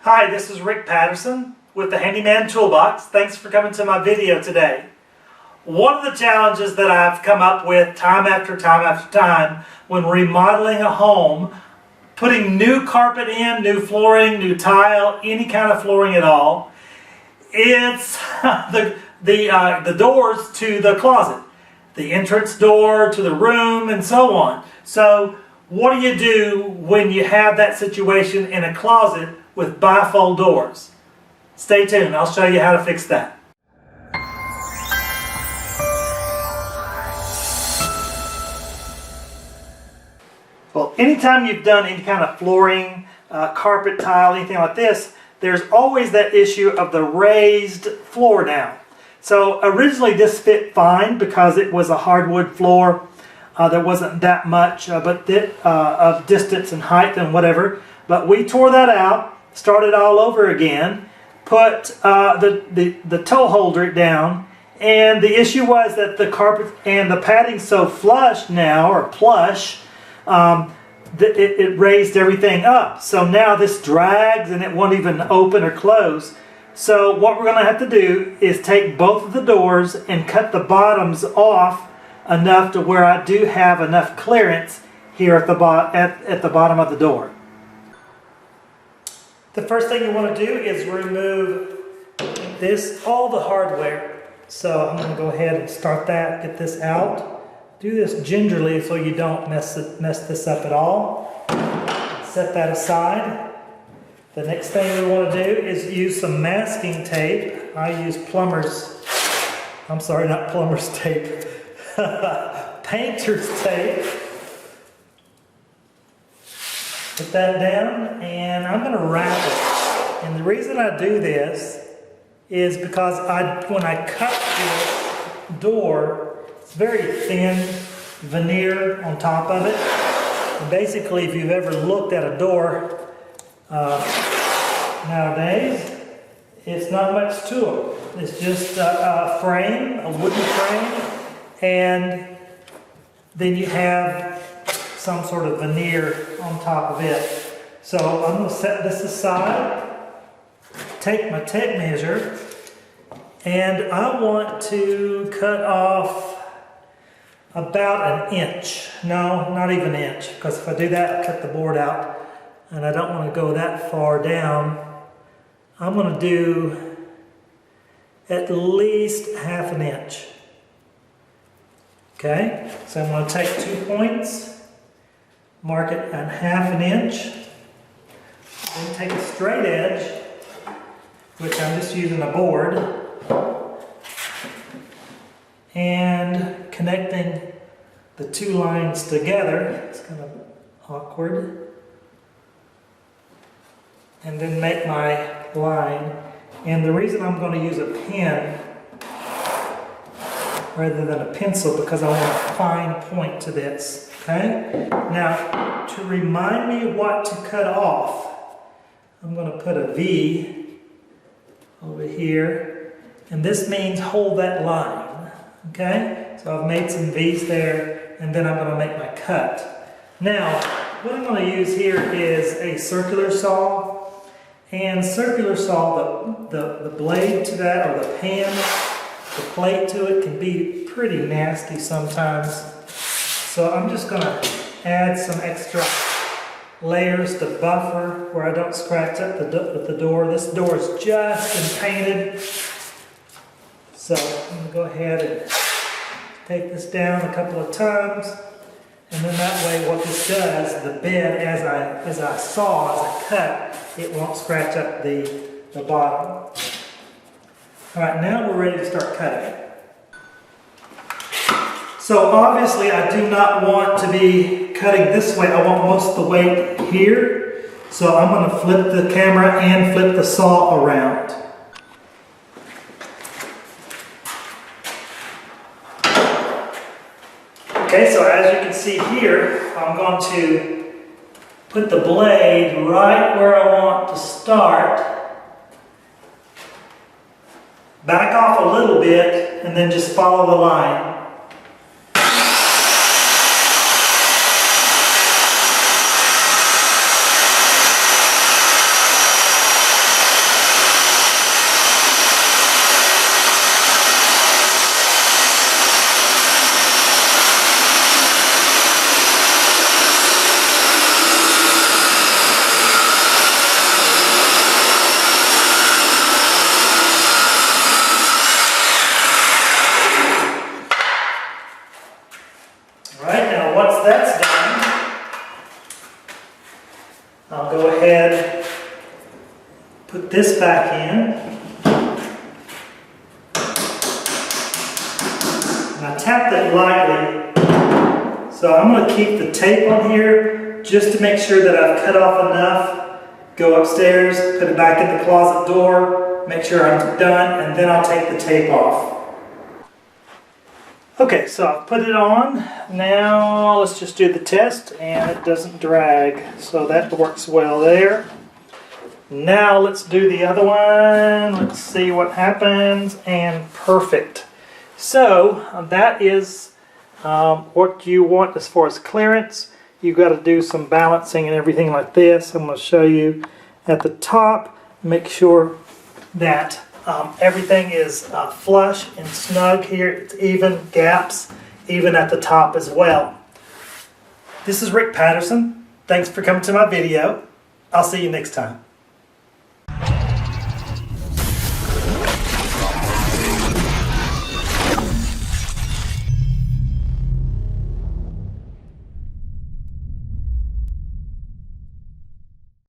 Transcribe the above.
Hi, this is Rick Patterson with the Handyman Toolbox. Thanks for coming to my video today. One of the challenges that I've come up with time after time when remodeling a home, putting new carpet in, new flooring, new tile, any kind of flooring at all, it's the doors to the closet, the entrance door to the room, and so on. So what do you do when you have that situation in a closet with bifold doors? Stay tuned, I'll show you how to fix that. Well, anytime you've done any kind of flooring, carpet, tile, anything like this, there's always that issue of the raised floor now. So originally this fit fine because it was a hardwood floor. There wasn't that much of distance and height and whatever. But we tore that out, started all over again, put the toe holder down, and the issue was that the carpet and the padding's so flush now, or plush, it raised everything up. So now this drags and it won't even open or close. So what we're going to have to do is take both of the doors and cut the bottoms off enough to where I do have enough clearance here at the bottom of the door. The first thing you want to do is remove all the hardware. So I'm going to go ahead and start that, get this out. Do this gingerly so you don't mess this up at all. Set that aside. The next thing we want to do is use some masking tape. I use painter's tape. Put that down and I'm going to wrap it. And the reason I do this is because when I cut this door, it's very thin veneer on top of it. And basically, if you've ever looked at a door nowadays, it's not much to it. It's just a frame, a wooden frame, and then you have some sort of veneer on top of it. So I'm going to set this aside, take my tape measure, and I want to cut off about an inch. No, not even an inch, because if I do that, I'll cut the board out, and I don't want to go that far down. I'm going to do at least half an inch. Okay, so I'm going to take 2 points, mark it at half an inch, then take a straight edge, which I'm just using a board, and connecting the two lines together. It's kind of awkward. And then make my line. And the reason I'm going to use a pen rather than a pencil, because I want a fine point to this. Okay? Now, to remind me what to cut off, I'm going to put a V over here. And this means hold that line. Okay? So I've made some V's there, and then I'm going to make my cut. Now, what I'm going to use here is a circular saw. And circular saw, the blade to that, or the pan, the plate to it, can be pretty nasty sometimes. So I'm just going to add some extra layers to buffer where I don't scratch up the door. This door is just been painted. So I'm going to go ahead and take this down a couple of times. And then that way what this does, the bed, as I cut, it won't scratch up the bottom. Alright, now we're ready to start cutting. So obviously I do not want to be cutting this way. I want most of the weight here. So I'm going to flip the camera and flip the saw around. Okay, so as you can see here, I'm going to put the blade right where I want to start, back off a little bit, and then just follow the line. Put this back in. And I tapped it lightly. So I'm going to keep the tape on here just to make sure that I've cut off enough. Go upstairs, put it back in the closet door, make sure I'm done, and then I'll take the tape off. Okay, so I've put it on. Now let's just do the test, and it doesn't drag, so that works well there. Now let's do the other one. Let's see what happens, and perfect. So that is what you want as far as clearance. You've got to do some balancing and everything like this. I'm going to show you at the top. Make sure that everything is flush and snug here. It's even, gaps, even at the top as well. This is Rick Patterson. Thanks for coming to my video. I'll see you next time.